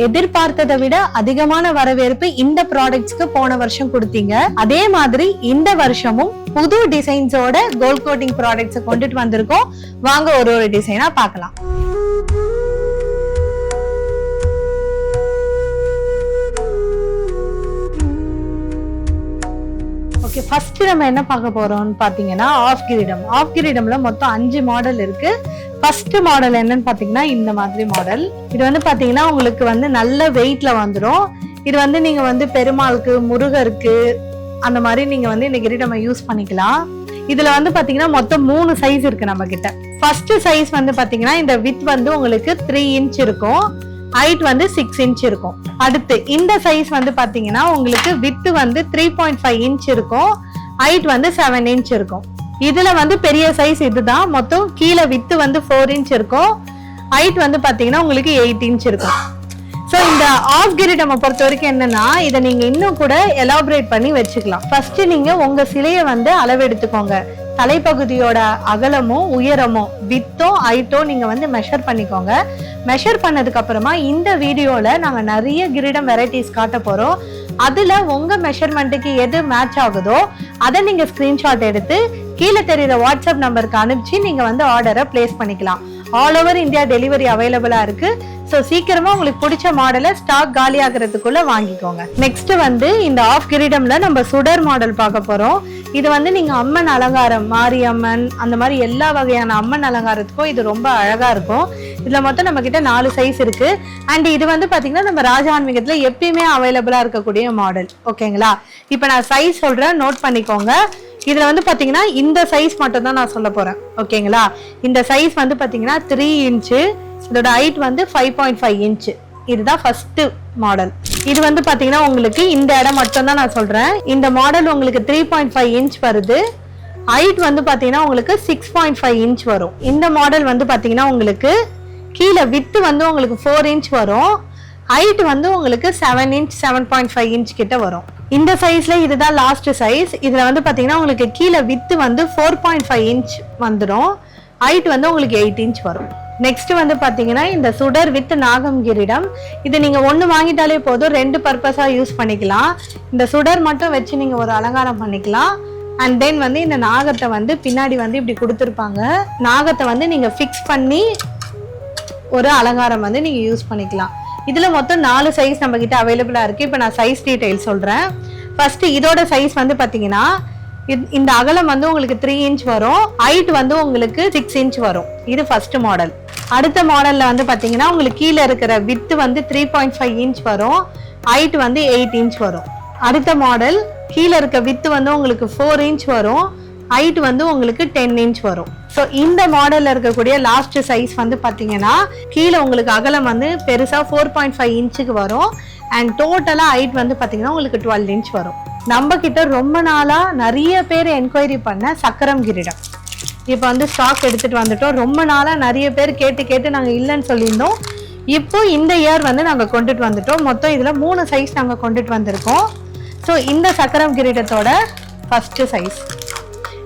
எதிர்பார்த்ததை விட அதிகமான வரவேற்பு இந்த ப்ராடக்ட்ஸ்க்கு போன வருஷம் கொடுத்தீங்க. அதே மாதிரி இந்த வருஷமும் புது டிசைன்ஸோட கோல்ட் கோட்டிங் ப்ராடக்ட்ஸ் கொண்டுட்டு வந்திருக்கோம். வாங்க ஒரு டிசைனா பார்க்கலாம். ஓகே, ஃபர்ஸ்ட் நம்ம என்ன பார்க்க போறோம்னு பாத்தீங்கன்னா ஆஃப் கிரீடம்ல மொத்தம் 5 மாடல் இருக்கு. ஃபர்ஸ்ட் மாடல் என்னன்னு பாத்தீங்கன்னா இந்த மாதிரி மாடல். இது வந்து பாத்தீங்கன்னா உங்களுக்கு வந்து நல்ல வெயிட்ல வந்துடும். இது வந்து நீங்க வந்து பெருமாளுக்கு, முருகருக்கு அந்த மாதிரி நீங்க வந்து இந்த கிரீடம் யூஸ் பண்ணிக்கலாம். இதுல வந்து பாத்தீங்கன்னா மொத்தம் 3 சைஸ் இருக்கு நம்ம கிட்ட. ஃபர்ஸ்ட் சைஸ் வந்து பாத்தீங்கன்னா இந்த வித் வந்து உங்களுக்கு 3 இன்ச் இருக்கும், ஹைட் வந்து 6 இன்ச் இருக்கும். அடுத்து இந்த சைஸ் வந்து பாத்தீங்கன்னா உங்களுக்கு வித் வந்து 3.5 இன்ச் இருக்கும், ஹைட் வந்து 7 இன்ச் இருக்கும். இதுல வந்து பெரிய சைஸ் இதுதான். மொத்தம் கீழே வித் வந்து 4 இன்ச் இருக்கும், ஹைட் வந்து பாத்தீங்கன்னா உங்களுக்கு 8 இன்ச் இருக்கும். சோ இந்த ஆஃப் கிரீடம் பொறுத்த வரைக்கும் என்னன்னா, இதை நீங்க இன்னும் கூட எலாபரேட் பண்ணி வச்சுக்கலாம். ஃபர்ஸ்ட் நீங்க உங்க சிலையை வந்து அளவெடுத்துக்கோங்க. தலைப்பகுதியோட அகலமும் உயரமும் வித்தும் ஹைட்டும் நீங்க வந்து மெஷர் பண்ணிக்கோங்க. மெஷர் பண்ணதுக்கு அப்புறமா இந்த வீடியோல நாங்க நிறைய கிரீடம் வெரைட்டிஸ் காட்ட போறோம். அதுல உங்க மெஷர்மெண்ட்டுக்கு எது மேட்ச் ஆகுதோ அதை நீங்க ஸ்கிரீன்ஷாட் எடுத்து கீழே தெரியுற வாட்ஸ்அப் நம்பருக்கு அனுப்பிச்சு நீங்க வந்து ஆர்டரை பிளேஸ் பண்ணிக்கலாம். ஆல் ஓவர் இந்தியா டெலிவரி அவைலபிளா இருக்கு. ஸோ சீக்கிரமா உங்களுக்கு பிடிச்ச மாடலை ஸ்டாக் காலி ஆகுறதுக்குள்ள வாங்கிக்கோங்க. நெக்ஸ்ட் வந்து இந்த ஆஃப் கிரீடம்ல நம்ம சுடர் மாடல் பார்க்க போறோம். இது வந்து நீங்க அம்மன் அலங்காரம், மாரியம்மன் அந்த மாதிரி எல்லா வகையான அம்மன் அலங்காரத்துக்கும் இது ரொம்ப அழகா இருக்கும். இதுல மொத்தம் நம்ம கிட்ட 4 சைஸ் இருக்கு. அண்ட் இது வந்து பாத்தீங்கன்னா நம்ம ராஜான்மீகத்துல எப்பயுமே அவைலபிளா இருக்கக்கூடிய மாடல். ஓகேங்களா? இப்ப நான் சைஸ் சொல்றேன், நோட் பண்ணிக்கோங்க. இதுல வந்து பாத்தீங்கன்னா இந்த சைஸ் மட்டும் தான் நான் சொல்ல போறேன். ஓகேங்களா? இந்த சைஸ் வந்து பாத்தீங்கன்னா 3 இன்ச்சு, இதோட ஹைட் வந்து 5.5 இன்ச். இதுதான் ஃபர்ஸ்ட் மாடல். இது வந்து பாத்தீங்கன்னா உங்களுக்கு இந்த இடம் மட்டும் தான் நான் சொல்றேன். இந்த மாடல் உங்களுக்கு 3.5 இன்ச் வருது, ஹைட் வந்து பாத்தீங்கன்னா உங்களுக்கு 6.5 இன்ச் வரும். இந்த மாடல் வந்து பாத்தீங்கன்னா உங்களுக்கு கீழே வித்து வந்து உங்களுக்கு 4 இன்ச் வரும், ஹைட் வந்து உங்களுக்கு 7 இன்ச் 7.5 இன்ச் கிட்ட வரும். இந்த சைஸ்ல இதுதான் லாஸ்ட் சைஸ். இதுல வந்து பாத்தீங்கன்னா உங்களுக்கு கீழே வித்து வந்து 4.5 இன்ச் வந்துடும், ஹைட் வந்து உங்களுக்கு 8 இன்ச் வரும். நெக்ஸ்ட் வந்து பாத்தீங்கன்னா இந்த சுடர் வித் நாகம் கிரீடம். இது நீங்க ஒண்ணு வாங்கிட்டாலே போதும், 2 பர்பஸா யூஸ் பண்ணிக்கலாம். இந்த சுடர் மட்டும் வச்சு நீங்க ஒரு அலங்காரம் பண்ணிக்கலாம். அண்ட் தென் வந்து இந்த நாகத்தை வந்து பின்னாடி வந்து இப்படி கொடுத்துருப்பாங்க. நாகத்தை வந்து நீங்க ஃபிக்ஸ் பண்ணி ஒரு அலங்காரம் வந்து நீங்க யூஸ் பண்ணிக்கலாம். இதுல மொத்தம் 4 சைஸ் நம்ம கிட்ட அவைலபிளா இருக்கு. இப்ப நான் சைஸ் டீடைல் சொல்றேன். ஃபர்ஸ்ட் இதோட சைஸ் வந்து பாத்தீங்கன்னா இந்த அகலம் வந்து உங்களுக்கு 3 இன்ச் வரும், ஹைட் வந்து உங்களுக்கு 6 இன்ச் வரும். இது ஃபர்ஸ்ட் மாடல். அடுத்த மாடல்ல வந்து பாத்தீங்கன்னா உங்களுக்கு கீழே இருக்கிற வித் வந்து 3.5 இன்ச் வரும், ஹைட் வந்து 8 இன்ச் வரும். அடுத்த மாடல் கீழே இருக்க வித் வந்து உங்களுக்கு 4 இன்ச் வரும், ஹைட் வந்து உங்களுக்கு 10 இன்ச் வரும். ஸோ இந்த மாடல்ல இருக்கக்கூடிய லாஸ்ட் சைஸ் வந்து பாத்தீங்கன்னா கீழே உங்களுக்கு அகலம் வந்து பெருசா 4.5 இன்ச்சுக்கு வரும், அண்ட் டோட்டலா ஹைட் வந்து பாத்தீங்கன்னா உங்களுக்கு 12 இன்ச் வரும். நம்ம கிட்ட ரொம்ப நாளா நிறைய பேர் என்கொயரி பண்ண சக்கரம் கிரீடம் இப்போ வந்து ஸ்டாக் எடுத்துட்டு வந்துட்டோம். ரொம்ப நாளா நிறைய பேர் கேட்டு நாங்க இல்லைன்னு சொல்லியிருந்தோம். இப்போ இந்த இயர் வந்து நாங்க கொண்டுட்டு வந்துட்டோம். மொத்தம் இதுல 3 சைஸ் நாங்க கொண்டுட்டு வந்திருக்கோம். ஸோ இந்த சக்கரம் கிரீடத்தோட ஃபர்ஸ்ட் சைஸ்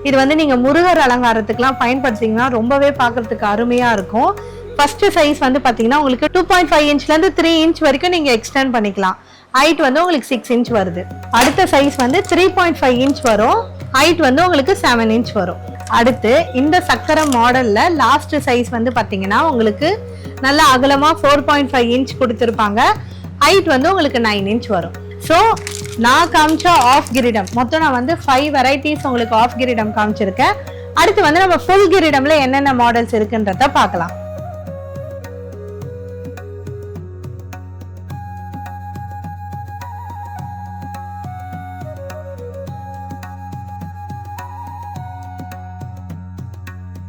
இது வந்து நீங்க முருகர் அலங்காரத்துக்குலாம் பயன்படுத்திங்கன்னா ரொம்பவே பார்க்கறதுக்கு அருமையா இருக்கும். ஃபர்ஸ்ட் சைஸ் வந்து பாத்தீங்கன்னா உங்களுக்கு 2.5 இன்ச்ல இருந்து 3 இன்ச் வரைக்கும் நீங்க எக்ஸ்டெண்ட் பண்ணிக்கலாம். ஹைட் வந்து உங்களுக்கு 6 இன்ச் வருது. அடுத்த சைஸ் வந்து 3.5 இன்ச் வரும், ஹைட் வந்து உங்களுக்கு 7 இன்ச் வரும். அடுத்து இந்த சக்கரம் மாடல்ல லாஸ்ட் சைஸ் வந்து பாத்தீங்கன்னா உங்களுக்கு நல்ல அகலமா 4.5 இன்ச் கொடுத்துருப்பாங்க, ஹைட் வந்து உங்களுக்கு 9 இன்ச் வரும். ஸோ நான் காமிச்ச ஆஃப் கிரீடம் மொத்தம் நான் வந்து 5 வெரைட்டிஸ் உங்களுக்கு ஆஃப் கிரீடம் காமிச்சிருக்கேன். அடுத்து வந்து நம்ம ஃபுல் கிரீடம்ல என்னென்ன மாடல்ஸ் இருக்குன்றத பார்க்கலாம்.